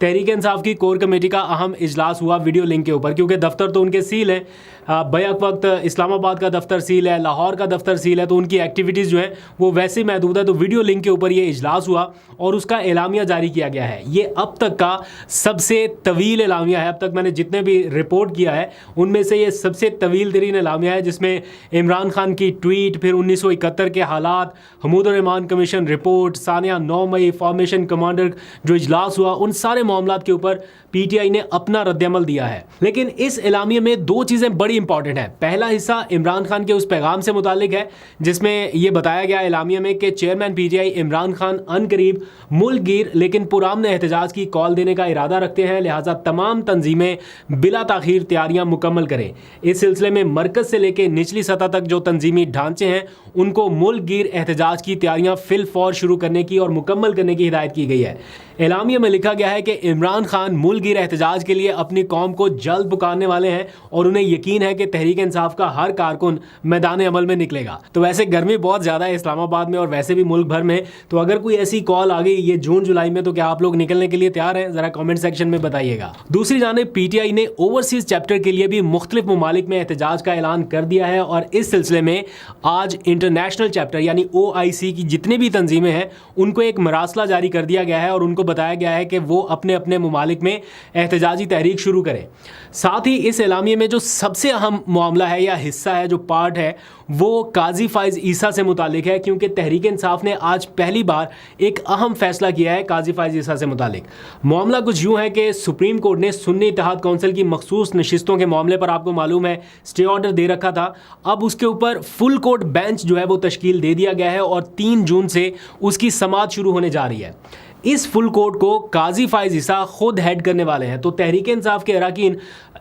तहरीक इंसाफ की core committee का अहम इजलास हुआ वीडियो लिंक के ऊपर, क्योंकि दफ्तर तो उनके सील हैं, बैक वक्त इस्लामाबाद का दफ्तर सील है, लाहौर का दफ्तर सील है, तो उनकी एक्टिविटीज़ जो हैं वो वैसे ही महदूद है। तो वीडियो लिंक के ऊपर ये इजलास हुआ और उसका एलामिया जारी किया गया है। ये अब तक का सबसे तवील एलामिया है। अब तक मैंने जितने भी रिपोर्ट किया है उनमें से ये सबसे तवील तरीन एलामिया है, जिसमें इमरान खान की ट्वीट, फिर 1971 के हालात, हमूदुर रहमान कमीशन रिपोर्ट, सानिया 9 मई, फॉर्मेशन कमांडर जो इजलास हुआ, उन सारे मामलात के ऊपर पीटीआई ने अपना रद्दअमल दिया है। लेकिन इस एलामिया में दो चीज़ें बड़ी इंपॉर्टेंट है। पहला हिस्सा इमरान खान के उस पैगाम से मुतालिक है जिसमें यह बताया गया एलामिया में कि चेयरमैन पीटीआई इमरान खान अनकरीब मुल्क गिर लेकिन पुरअमन एहतजाज की कॉल देने का इरादा रखते हैं, लिहाजा तमाम तंजीमें बिला ताखीर तैयारियां मुकम्मल करें। इस सिलसिले में मरकज से लेकर निचली सतह तक जो तंजीमी ढांचे हैं उनको मुल्क गिर एहतजाज की तैयारियां फिल फौर शुरू करने की और मुकम्मल करने की हिदायत की गई है। एलामिया में लिखा गया है कि इमरान खान मुल्क गिर एहतजाज के लिए अपनी कौम को जल्द पुकारने वाले हैं और उन्हें यकीन है कि तहरीक इंसाफ का हर कारकुन मैदान अमल में निकलेगा। तो वैसे गर्मी बहुत ज़्यादा है इस्लामाबाद में और वैसे भी मुल्क भर में, तो अगर कोई ऐसी कॉल आ गई ये जून जुलाई में, तो क्या आप लोग निकलने के लिए तैयार हैं? ज़रा कमेंट सेक्शन में बताइएगा। दूसरी जानिब पीटीआई ने ओवरसीज चैप्टर के लिए भी मुख्तलिफ ममालिक में एहतजाज का ऐलान कर दिया है और इस सिलसिले में आज इंटरनेशनल चैप्टर यानी OIC की जितनी भी तंजीमें हैं उनको एक मरासला जारी कर दिया गया है और उनको बताया गया है कि वो अपने अपने ममालिक में एहतजाजी तहरीक शुरू करें। साथ ही इस एलामिया में जो सबसे अहम मामला है या हिस्सा है, जो पार्ट है, वो काजी फाइज ईसा से मुतालिक है, क्योंकि तहरीक इंसाफ ने आज पहली बार एक अहम फैसला किया है काजी फाइज ईसा से मुतालिक। मामला कुछ यूँ है कि सुप्रीम कोर्ट ने सुन्नी इत्तेहाद काउंसिल की मखसूस नशिस्तों के मामले पर आपको मालूम है स्टे ऑर्डर दे रखा था। अब उसके ऊपर फुल कोर्ट बेंच जो है वो तश्कील दे दिया गया है और 3 जून से उसकी समाअत शुरू होने जा रही है। इस फुल कोर्ट को काजी फाइज ईसा खुद हेड करने वाले हैं। तो तहरीक इंसाफ के अराकीन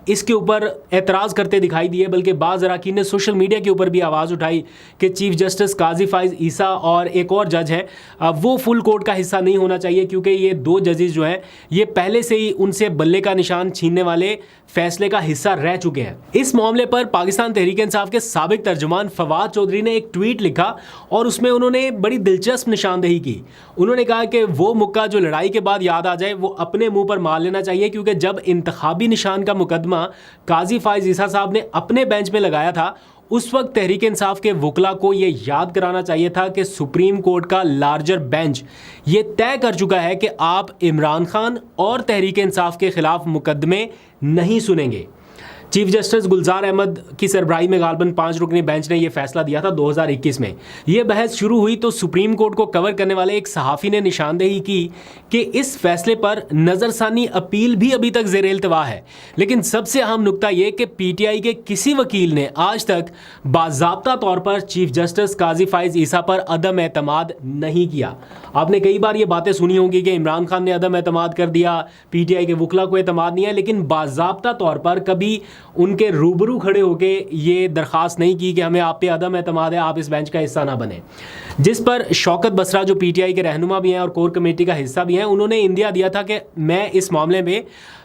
इसके ऊपर एतराज़ करते दिखाई दिए, बल्कि बाज़ अराकीन ने सोशल मीडिया के ऊपर भी आवाज़ उठाई कि चीफ जस्टिस काजी फाइज ईसा और एक और जज हैं वो फुल कोर्ट का हिस्सा नहीं होना चाहिए, क्योंकि ये 2 जजेस जो हैं ये पहले से ही उनसे बल्ले का निशान छीनने वाले फैसले का हिस्सा रह चुके हैं। इस मामले पर पाकिस्तान तहरीक इंसाफ के साबिक तर्जुमान फवाद चौधरी ने एक ट्वीट लिखा और उसमें उन्होंने बड़ी दिलचस्प निशानदेही की। उन्होंने कहा कि वो मुक्का जो लड़ाई के बाद याद आ जाए वो अपने मुंह पर मार लेना चाहिए, क्योंकि जब इंतखाबी निशान का मुकदमा काजी फाइज ईसा साहब ने अपने बेंच में लगाया था उस वक्त तहरीक इंसाफ के वकला को ये याद कराना चाहिए था कि सुप्रीम कोर्ट का लार्जर बेंच ये तय कर चुका है कि आप इमरान खान और तहरीक इंसाफ के खिलाफ मुकदमे नहीं सुनेंगे। चीफ जस्टिस गुलजार अहमद की सरबराही में गालबन 5 रुकनी बेंच ने यह फैसला दिया था 2021 में। यह बहस शुरू हुई तो सुप्रीम कोर्ट को कवर करने वाले एक सहाफ़ी ने निशानदेही की कि इस फैसले पर नज़रसानी अपील भी अभी तक ज़ेर इल्तवा है। लेकिन सबसे अहम नुकता यह कि पीटीआई के किसी वकील ने आज तक बाज़ाब्ता तौर पर चीफ जस्टिस काजी फाइज ईसा पर अदम एतमाद नहीं किया। आपने कई बार ये बातें सुनी होंगी कि इमरान खान ने अदम एतमाद कर दिया, पीटीआई के वकला को एतमाद नहीं है, लेकिन बाज़ाब्ता तौर पर कभी उनके रूबरू खड़े होके ये दरख्वास्त नहीं की कि हमें आप पे अदम एतमाद है, आप इस बेंच का हिस्सा ना बने। जिस पर शौकत बसरा जो पीटीआई के रहनुमा भी हैं और कोर कमेटी का हिस्सा भी हैं, उन्होंने इंदिया दिया था कि मैं इस मामले में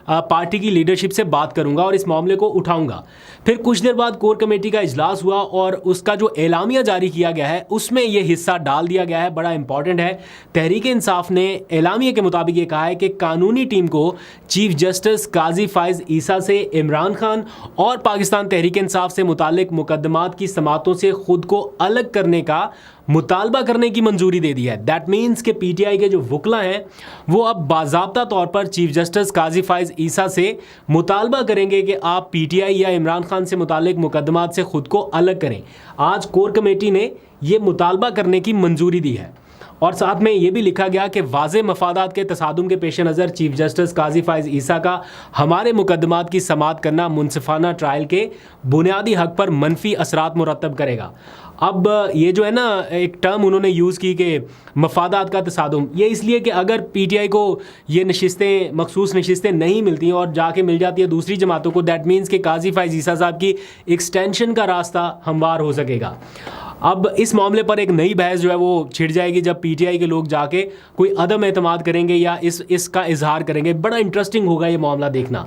पार्टी की लीडरशिप से बात करूंगा और इस मामले को उठाऊंगा। फिर कुछ देर बाद कोर कमेटी का इजलास हुआ और उसका जो एलामिया जारी किया गया है उसमें यह हिस्सा डाल दिया गया है, बड़ा इंपॉर्टेंट है। तहरीक इंसाफ ने एलामिया के मुताबिक ये कहा है कि कानूनी टीम को चीफ जस्टिस काजी फाइज ईसा से इमरान खान और पाकिस्तान तहरीक इंसाफ से मुतालिक मुकदमात की समातों से खुद को अलग करने का मुतालबा करने की मंजूरी दे दी है। दैट मीन्स कि पीटीआई के जो वकला हैं वो अब बाज़ाब्ता तौर पर चीफ जस्टिस काजी फाइज ईसा से मुतालबा करेंगे कि आप पीटीआई या इमरान खान से मुतालिक मुकदमात से खुद को अलग करें। आज कोर कमेटी ने ये मुतालबा करने की मंजूरी दी है और साथ में ये भी लिखा गया कि वाज़े मफादात के तसादुम के पेश नज़र चीफ जस्टिस काजी फाइज ईसा का हमारे मुकदमात की समाअत करना मुनसिफाना ट्रायल के बुनियादी हक पर मनफी असरात मुरतब करेगा। अब ये जो है ना एक टर्म उन्होंने यूज़ की कि मफादात का तसादुम, ये इसलिए कि अगर पीटीआई को ये नशिस्तें मखसूस नशिस्तें नहीं मिलती और जाके मिल जाती है दूसरी जमातों को, दैट मीन्स कि काजी फाइज ईसा साहब की एक्सटेंशन का रास्ता हमवार हो सकेगा। अब इस मामले पर एक नई बहस जो है वो छिड़ जाएगी जब पीटीआई के लोग जाके कोई अदम एतमाद करेंगे या इसका इजहार करेंगे। बड़ा इंटरेस्टिंग होगा ये मामला देखना।